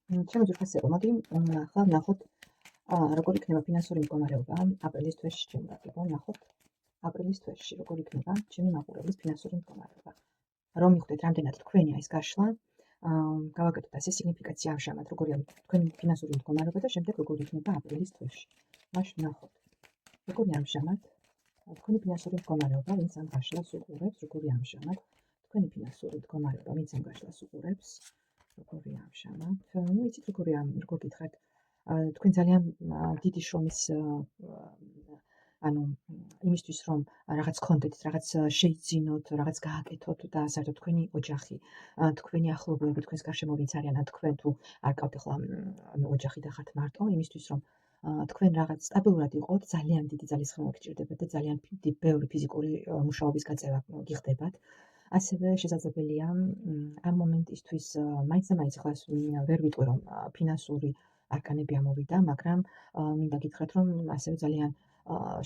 ჩემი ძვირფასება, მოდი ახლა ვნახოთ როგორ იქნება ფინანსური მდგომარეობა აპრილის თვეში ჩემი გაგება, ვნახოთ აპრილის თვეში როგორ იქნება ჩემი მაყურებლის ფინანსური მდგომარეობა. რომ მივხვდეთ რამდენად თქვენია ეს გაშლა, გავაკეთოთ ასე სიგნიფიკაცია ამჟამად, როგორია თქვენი ფინანსური მდგომარეობა და შემდეგ როგორ იქნება აპრილის თვეში. მაშინ ვნახოთ როგორი ამჟამად თქვენი ფინანსური მდგომარეობა, ვინც ამ გაშლას უყურებს, როგორი ამჟამად თქვენი ფინანსური მდგომარეობა, ვინც ამ გაშლას უყურებს, როგორი ამჟამად. ნუ იცით როგორია, როგორ გითხრათ, თქვენ ძალიან დიდი შრომის ანუ იმისთვის რომ რაღაც გქონდეთ, რაღაც შეიძინოთ, რაღაც გააკეთოთ და საერთოდ თქვენი ოჯახი, თქვენი ახლობლები, თქვენს გარშემო ვინც არიან, ან თქვენ თუ არ გყავთ ახლა ოჯახი და ხართ მარტო, იმისთვის რომ თქვენ რაღაც სტაბილურად იყოთ, ძალიან დიდი ძალისხმევა გჭირდებათ და ძალიან ბევრი ფიზიკური მუშაობის გაწევა გიხდებათ. ასევე შესაძლებელია ამ მომენტისთვის მაინც და მაინც ახლა ვერ ვიტყვი რომ ფინანსური არკანები ამოვიდა, მაგრამ მინდა გითხრათ რომ ასევე ძალიან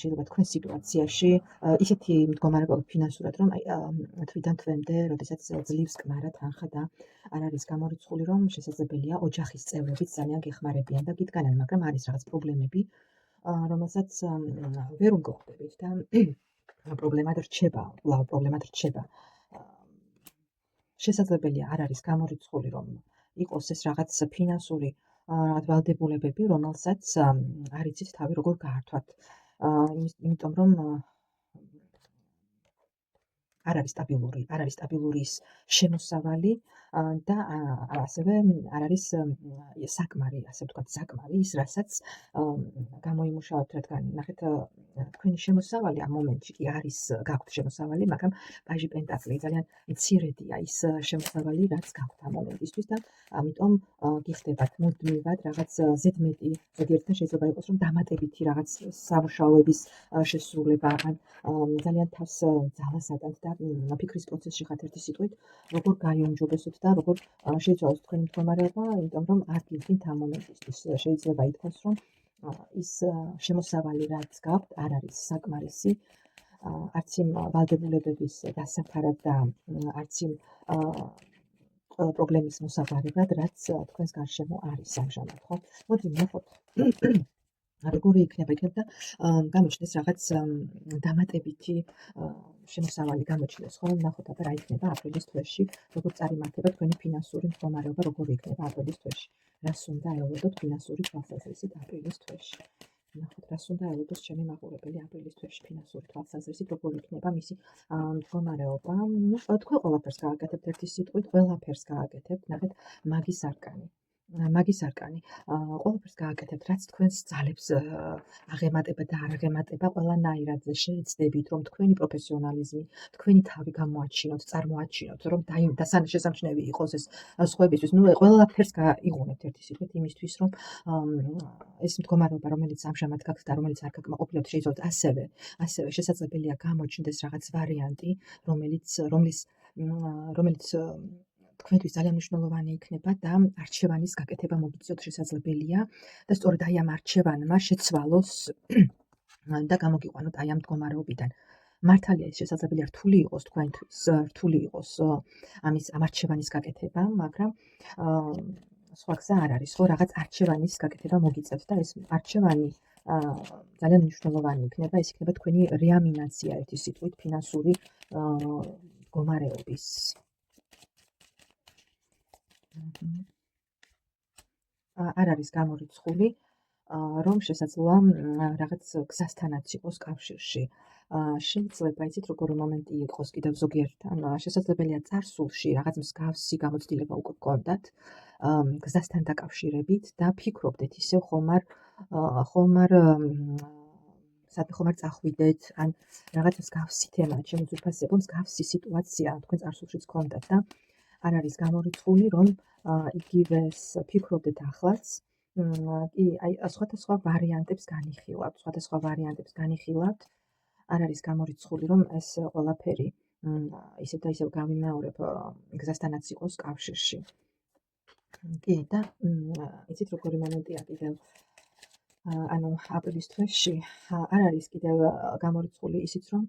შეიძლება თქვენ სიტუაციაში ისეთი მდგომარეობა ფინანსურად რომ თვიდან თვემდე, როდესაც ძლივს კმარა თანხა და არ არის გამორიცხული, რომ შესაძლებელია ოჯახის წევრებიც ძალიან გეხმარებიან და გიდგანან, მაგრამ არის რაღაც პრობლემები, რომელსაც ვერ უმგოხდებით და პრობლემად რჩება, კვლავ პრობლემად რჩება. შესაძლებელია არ არის გამორიცხული, რომ იყოს ეს რაღაც ფინანსური რაღაც ვალდებულებები, რომელსაც არ იცით თავი როგორ გაართვათ. იმიტომ რომ არ არის სტაბილური ის შემოსავალი და ასევე არ არის საკმარი, ასე ვთქვათ, საკმარი ის, რასაც გამოიმუშავებთ, რადგან ნახეთ თქვენი შემოსავალი ამ მომენტში კი არის გაქვთ შემოსავალი, მაგრამ პაჟი პენტაკლი ძალიან მცირედია ის შემოსავალი, რაც გაქვთ ამ მომენტისთვის და ამიტომ გიხდებათ მუდმივად რაღაც ზედმეტი, ზოგიერთთან შეიძლება იყოს რომ დამატებითი რაღაც სამუშაოების შესრულება, ან ძალიან თავს ძალას ატანთ და ფიქრის პროცესში ხართ ერთი სიტყვით, როგორ გაიუმჯობესოთ და როგორ შეიცვალოს თქვენი მდგომარეობა, იმიტომ რომ არ გიდგინთ ამ მომენტისთვის. შეიძლება ითქვას, რომ ის შემოსავალი, რაც გაქვთ, არ არის საკმარისი, არც იმ ვალდებულებების დასაფარად და არც იმ ყველა პრობლემის მოსაგვარებლად, რაც თქვენს გარშემო არის ამჟამად, ხო? მოდი ვნახოთ როგორი იქნება და გამოჩნდეს რაღაც დამატებითი შემოსავალი გამოჩნდეს, ხო? ვნახოთ აბა რა იქნება აპრილის თვეში, როგორ წარიმართება თქვენი ფინანსური მდგომარეობა, როგორი იქნება აპრილის თვეში. რას უნდა ელოდოთ ფინანსური თვალსაზრისით აპრილის თვეში. ვნახოთ რას უნდა ელოდოს ჩემი მაყურებელი აპრილის თვეში ფინანსური თვალსაზრისით, როგორ იქნება მისი მდგომარეობა. ნუ თქვენ ყველაფერს გააკეთებთ ერთი სიტყვით, ყველაფერს გააკეთებთ, ნახეთ მაგის არკანი. მაგის არკანი. ყველაფერს გააკეთებთ, რაც თქვენს ძალებს აღემატება და არ აღემატება, ყველანაირად შეეცდებით, რომ თქვენი პროფესიონალიზმი, თქვენი თავი გამოაჩინოთ, წარმოაჩინოთ, რომ შესამჩნევი იყოს ეს სხვებისთვის. ნუ ყველაფერს იღუნებთ ერთი სიტყვით იმისთვის, რომ ეს მდგომარეობა, რომელიც ამჟამად გაქვთ და რომელიც არ გაკმაყოფილებთ, შეიძლება ასევე შესაძლებელია გამოჩნდეს რაღაც ვარიანტი, რომელიც თქვენთვის ძალიან მნიშვნელოვანი იქნება და არჩევანის გაკეთება მოგიწევთ შესაძლებელია და სწორედ აი ამ არჩევანმა შეცვალოს და გამოგიყვანოთ აი ამ მდგომარეობიდან. მართალია ის შესაძლებელია რთული იყოს თქვენთვის, რთული იყოს ამ არჩევანის გაკეთება, მაგრამ სხვა გზა არ არის, ხო, რაღაც არჩევანის გაკეთება მოგიწევთ და ეს არჩევანი ძალიან მნიშვნელოვანი იქნება, ეს იქნება თქვენი რეამინაცია ერთი სიტყვით ფინანსური მდგომარეობის. არ არის გამორიცხული, რომ შესაძლოა რაღაც გზასთანაც იყოს კავშირში. შეიძლება იცით როგორი მომენტი იყოს კიდევ ზოგიერთთან, შესაძლებელია წარსულში რაღაც მსგავსი გამოცდილება უკვე გქონდათ გზასთან დაკავშირებით და ფიქრობდეთ ისევ ხომ არ წახვიდეთ, ან რაღაც მსგავსი თემა, ჩემი ძვირფასებო, მსგავსი სიტუაცია თქვენ წარსულშიც გქონდათ და არ არის გამორიცხული, რომ იგივეს ფიქრობდეთ ახლაც, კი, აი სხვადასხვა ვარიანტებს განიხილავთ, არ არის გამორიცხული, რომ ეს ყველაფერი ისევ და ისევ გავიმეორებ გზასთანაც იყოს კავშირში. კი, და იცით როგორი მომენტია კიდევ ანუ აპრილის თვეში არ არის კიდევ გამორიცხული ისიც, რომ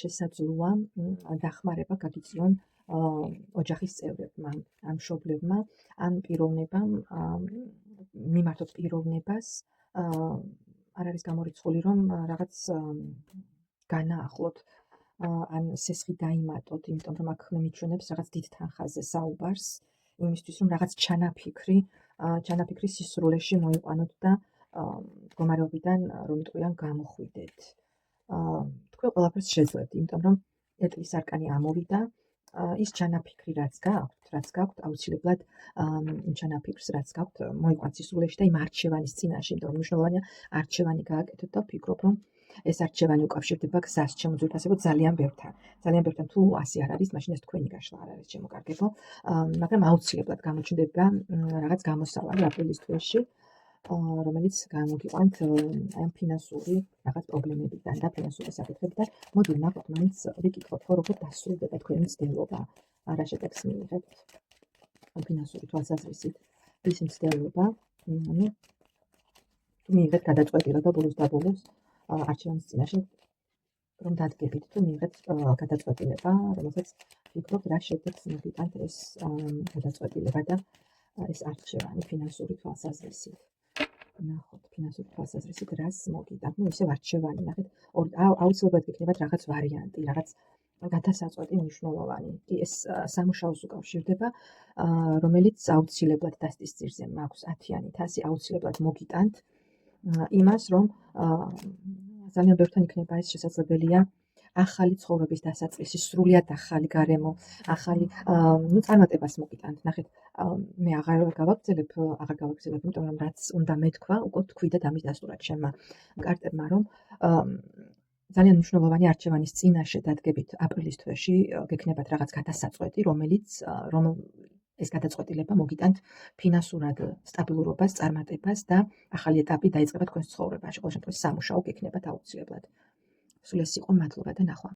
შესაძლოა დახმარება გაგიწიონ ოჯახის წევრებმა, ან მშობლებმა, ან პიროვნებამ მიმართოთ პიროვნებას არ არის გამორიცხული, რომ რაღაც განაახლოთ ან სესხი დაიმატოთ, იმიტომ რომ აქ მე მიჩვენებს რაღაც დიდ თანხაზე საუბარს, იმისთვის რომ რაღაც ჩანაფიქრი სისრულეში მოიყვანოთ და მდგომარეობიდან რომ იტყვიან გამოხვიდეთ. თქვენ ყველაფერს შეძლებთ, იმიტომ რომ ეტლის არკანი ამოვიდა, ის ჩანაფიქრი რაც გაქვთ, აუცილებლად იმ ჩანაფიქრს რაც გაქვთ, მოიყვანთ სისრულეში და იმ არჩევანის წინაშე, იმიტომ რომ მნიშვნელოვანია არჩევანი გააკეთოთ და ვფიქრობ, რომ ეს არჩევანი უკავშირდება გზას ჩემო ძვირფასებო ძალიან ბევრთან. თუ ასე არ არის, მაშინ ეს თქვენი გაშლა არ არის, ჩემო კარგებო, მაგრამ აუცილებლად გამოჩნდება რაღაც გამოსავალი აპრილის თვეში, რომელიც გამოგიყვანთ აი ამ ფინანსური რაღაც პრობლემებიდან და ფინანსური საკითხებიდან. მოდი ნახოთ, მაინც ვიკითხოთ, ხო როგორ დასრულდება თქვენი მცდელობა, რა შეტაკს მიიღებთ ფინანსური თვალსაზრისით, ის მცდელობა, თუ მიიღებთ გადაწყვეტილება ბოლოს და ბოლოს არჩევანის წინაშე რომ დადგებით, თუ მიიღებთ გადაწყვეტილება, რომელსაც ვფიქრობთ, რა შედეგს მოგიტანთ ეს გადაწყვეტილება და ეს არჩევანი ფინანსური თვალსაზრისით. ნახოთ, ფინანსური თვალსაზრისით რას მოგიტანთ, ისევ არჩევანი, ნახეთ, აუცილებლად გექნებათ რაღაც ვარიანტი, რაღაც გადასაწყვეტი მნიშვნელოვანი. ეს სამუშაოს უკავშირდება, რომელიც აუცილებლად დასტის ძირზე მაქვს 10-იანი თასი, აუცილებლად მოგიტანთ იმას, რომ ძალიან ბევრთან იქნება ეს შესაძლებელია ახალი ცხოვრების დასაწყისი, სრულიად ახალი გარემო, ახალი წარმატებას მოგიტანთ. ნახეთ, მე აღარ გავაგრძელებ, იმიტომ რომ რაც უნდა მეთქვა, უკვე თქვი და დამის დასტურად ჩემმა კარტებმა, რომ ძალიან მნიშვნელოვანი არჩევანის წინაშე დადგებით აპრილის თვეში, გექნებათ რაღაც გადასაწყვეტი, ეს გადაწყვეტილება მოგიტანთ ფინანსურად სტაბილურობას, წარმატებას და ახალი ეტაპი დაიწყება თქვენს ცხოვრებაში. ყოველ შემთხვევაში სამუშაო გექნებათ აუცილებლად. სულ ეს იყო, მადლობა და ნახვა.